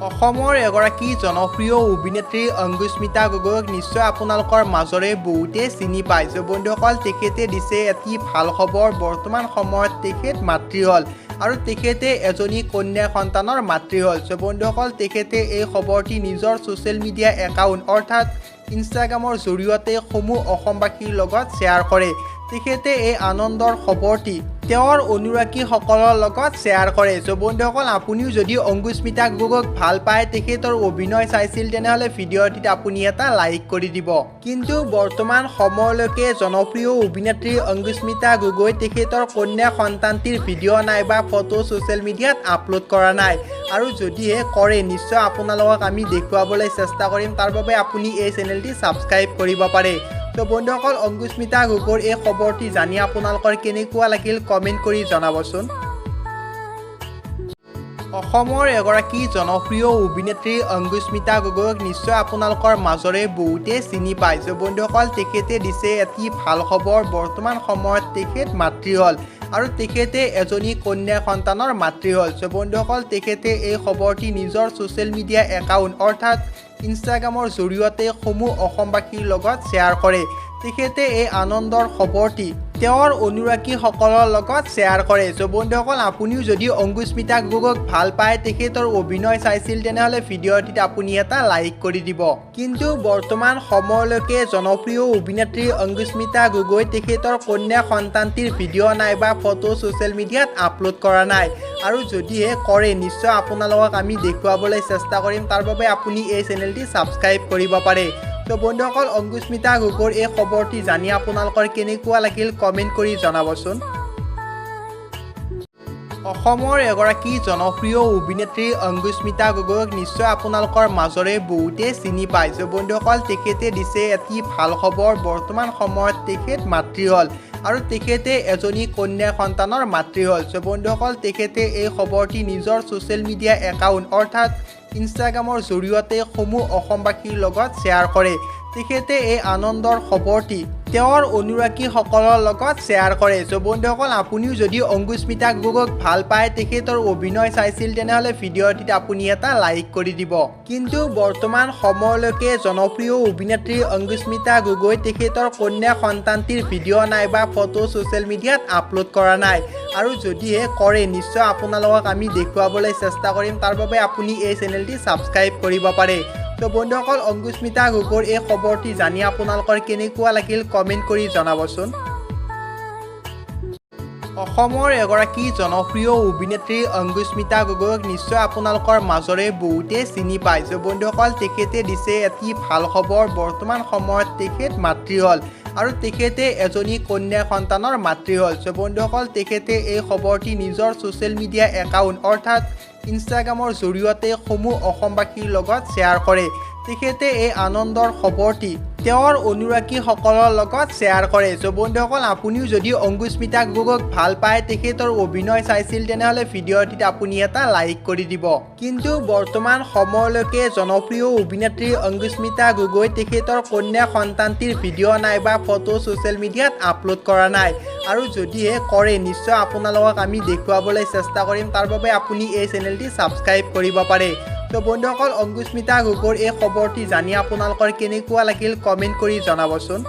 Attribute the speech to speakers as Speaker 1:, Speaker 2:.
Speaker 1: অসমৰ এগৰাকী জনপ্ৰিয় অভিনেত্ৰী অংকুশ্মিতা গগৈক নিশ্চয় আপোনালোকৰ মাজৰে বহুতে চিনি পায়। বন্ধুসকল, তেখেতে দিছে এটি ভাল খবৰ। বৰ্তমান সময়ত তেখেত মাতৃ হ'ল আৰু তেখেতে এজনী কন্যা সন্তানৰ মাতৃ হ'ল। বন্ধুসকল, তেখেতে এই খবৰটি নিজৰ ছ'চিয়েল মিডিয়া একাউণ্ট অৰ্থাৎ ইনষ্টাগ্ৰামৰ জৰিয়তে সমূহ অসমবাসীৰ লগত শ্বেয়াৰ কৰে। তেখেতে এই আনন্দৰ খবৰটি তেওঁৰ অনুৰাগীসকলৰ লগত শ্বেয়াৰ কৰে। বন্ধুসকল, আপুনিও যদি অংকুশ্মিতা গগৈক ভাল পায়, তেখেতৰ অভিনয় চাইছিল, তেনেহ'লে ভিডিঅ'টিত আপুনি এটা লাইক কৰি দিব। কিন্তু বৰ্তমান সময়লৈকে জনপ্ৰিয় অভিনেত্ৰী অংকুশ্মিতা গগৈ তেখেতৰ কন্যা সন্তানটিৰ ভিডিঅ' নাই বা ফটো ছ'চিয়েল মিডিয়াত আপলোড কৰা নাই। আৰু যদিহে কৰে, নিশ্চয় আপোনালোকক আমি দেখুৱাবলৈ চেষ্টা কৰিম। তাৰ বাবে আপুনি এই চেনেলটি ছাবস্ক্ৰাইব কৰিব পাৰে। বন্ধুসকল, অংকুশ্মিতা গগৈৰ এই খবৰটি জানি আপোনালোকৰ কেনেকুৱা লাগিল কমেণ্ট কৰি জনাবচোন। অসমৰ এগৰাকী জনপ্ৰিয় অভিনেত্ৰী অংকুশ্মিতা গগৈক নিশ্চয় আপোনালোকৰ মাজৰে বহুতে চিনি পায়। বন্ধুসকল, তেখেতে দিছে এটি ভাল খবৰ। বৰ্তমান সময়ত তেখেত মাতৃ হ'ল আৰু তেখেতে এজনী কন্যা সন্তানৰ মাতৃ হ'ল। বন্ধুসকল, তেখেতে এই খবৰটি নিজৰ ছ'চিয়েল মিডিয়া একাউণ্ট অৰ্থাৎ ইনষ্টাগ্ৰামৰ জৰিয়তে সমূহ অসমবাসীৰ লগত শ্বেয়াৰ কৰে। তেখেতে এই আনন্দৰ খবৰটি তেওঁৰ অনুৰাগীসকলৰ লগত শ্বেয়াৰ কৰে। বন্ধুসকল, আপুনিও যদি অংকুশ্মিতা গগৈক ভাল পায়, তেখেতৰ অভিনয় চাইছিল, তেনেহ'লে ভিডিঅ'টিত আপুনি এটা লাইক কৰি দিব। কিন্তু বৰ্তমান সময়লৈকে জনপ্ৰিয় অভিনেত্ৰী অংকুশ্মিতা গগৈ তেখেতৰ কন্যা সন্তানটিৰ ভিডিঅ' নাই বা ফটো ছ'চিয়েল মিডিয়াত আপলোড কৰা নাই। আৰু যদিহে কৰে, নিশ্চয় আপোনালোকক আমি দেখুৱাবলৈ চেষ্টা কৰিম। তাৰ বাবে আপুনি এই চেনেলটি ছাবস্ক্ৰাইব কৰিব পাৰে। বন্ধুসকল, অংকুশ্মিতা গগৈৰ এই খবৰটি জানি আপোনালোকৰ কেনেকুৱা লাগিল কমেণ্ট কৰি জনাবচোন। অসমৰ এগৰাকী জনপ্ৰিয় অভিনেত্ৰী অংকুশ্মিতা গগৈক নিশ্চয় আপোনালোকৰ মাজৰে বহুতে চিনি পায়। বন্ধুসকল, তেখেতে দিছে এটি ভাল খবৰ। বৰ্তমান সময়ত তেখেত মাতৃ হ'ল আৰু তেখেতে এজনী কন্যা সন্তানৰ মাতৃ হ'ল। বন্ধুসকল, তেখেতে এই খবৰটি নিজৰ ছ'চিয়েল মিডিয়া একাউণ্ট অৰ্থাৎ ইনষ্টাগ্ৰামৰ জৰিয়তে সমূহ অসমবাসীৰ লগত শ্বেয়াৰ কৰে। তেখেতে এই আনন্দৰ খবৰটি তেওঁৰ অনুৰাগীসকলৰ লগত শ্বেয়াৰ কৰে। বন্ধুসকল, আপুনিও যদি অংকুশ্মিতা গগৈক ভাল পায়, তেখেতৰ অভিনয় চাইছিল, তেনেহ'লে ভিডিঅ'টিত আপুনি এটা লাইক কৰি দিব। কিন্তু বৰ্তমান সময়লৈকে জনপ্ৰিয় অভিনেত্ৰী অংকুশ্মিতা গগৈ তেখেতৰ কন্যা সন্তানটিৰ ভিডিঅ' নাই বা ফটো ছ'চিয়েল মিডিয়াত আপলোড কৰা নাই। আৰু যদিহে কৰে, নিশ্চয় আপোনালোকক আমি দেখুৱাবলৈ চেষ্টা কৰিম। তাৰ বাবে আপুনি এই চেনেলটি ছাবস্ক্ৰাইব কৰিব পাৰে। বন্ধুসকল, অংকুশ্মিতা গগৈৰ এই খবৰটি জানি আপোনালোকৰ কেনেকুৱা লাগিল কমেণ্ট কৰি জনাবচোন। অসমৰ এগৰাকী জনপ্ৰিয় অভিনেত্ৰী অংকুশ্মিতা গগৈক নিশ্চয় আপোনালোকৰ মাজৰে বহুতে চিনি পায়। বন্ধুসকল, তেখেতে দিছে এটি ভাল খবৰ। বৰ্তমান সময়ত তেখেত মাতৃ হ'ল আৰু তেখেতে এজনী কন্যা সন্তানৰ মাতৃ হ'ল। বন্ধুসকল, তেখেতে এই খবৰটি নিজৰ ছ'চিয়েল মিডিয়া একাউণ্ট অৰ্থাৎ ইনষ্টাগ্ৰামৰ জৰিয়তে সমূহ অসমবাসীৰ লগত শ্বেয়াৰ কৰে। তেখেতে এই আনন্দৰ খবৰটি তেওঁৰ অনুৰাগীসকলৰ লগত শ্বেয়াৰ কৰে। বন্ধুসকল, আপুনিও যদি অংকুশ্মিতা গগৈক ভাল পায়, তেখেতৰ অভিনয় চাইছিল, তেনেহ'লে ভিডিঅ'টিত আপুনি এটা লাইক কৰি দিব। কিন্তু বৰ্তমান সময়লৈকে জনপ্ৰিয় অভিনেত্ৰী অংকুশ্মিতা গগৈ তেখেতৰ কন্যা সন্তানটিৰ ভিডিঅ' নাই বা ফটো ছ'চিয়েল মিডিয়াত আপলোড কৰা নাই। আৰু যদিহে কৰে, নিশ্চয় আপোনালোকক আমি দেখুৱাবলৈ চেষ্টা কৰিম। তাৰ বাবে আপুনি এই চেনেলটি ছাবস্ক্ৰাইব কৰিব পাৰে। বন্ধুসকল, অংকুশ্মিতা গগৈৰ এই খবৰটি জানি আপোনালোকৰ কেনেকুৱা লাগিল কমেণ্ট কৰি জনাবচোন।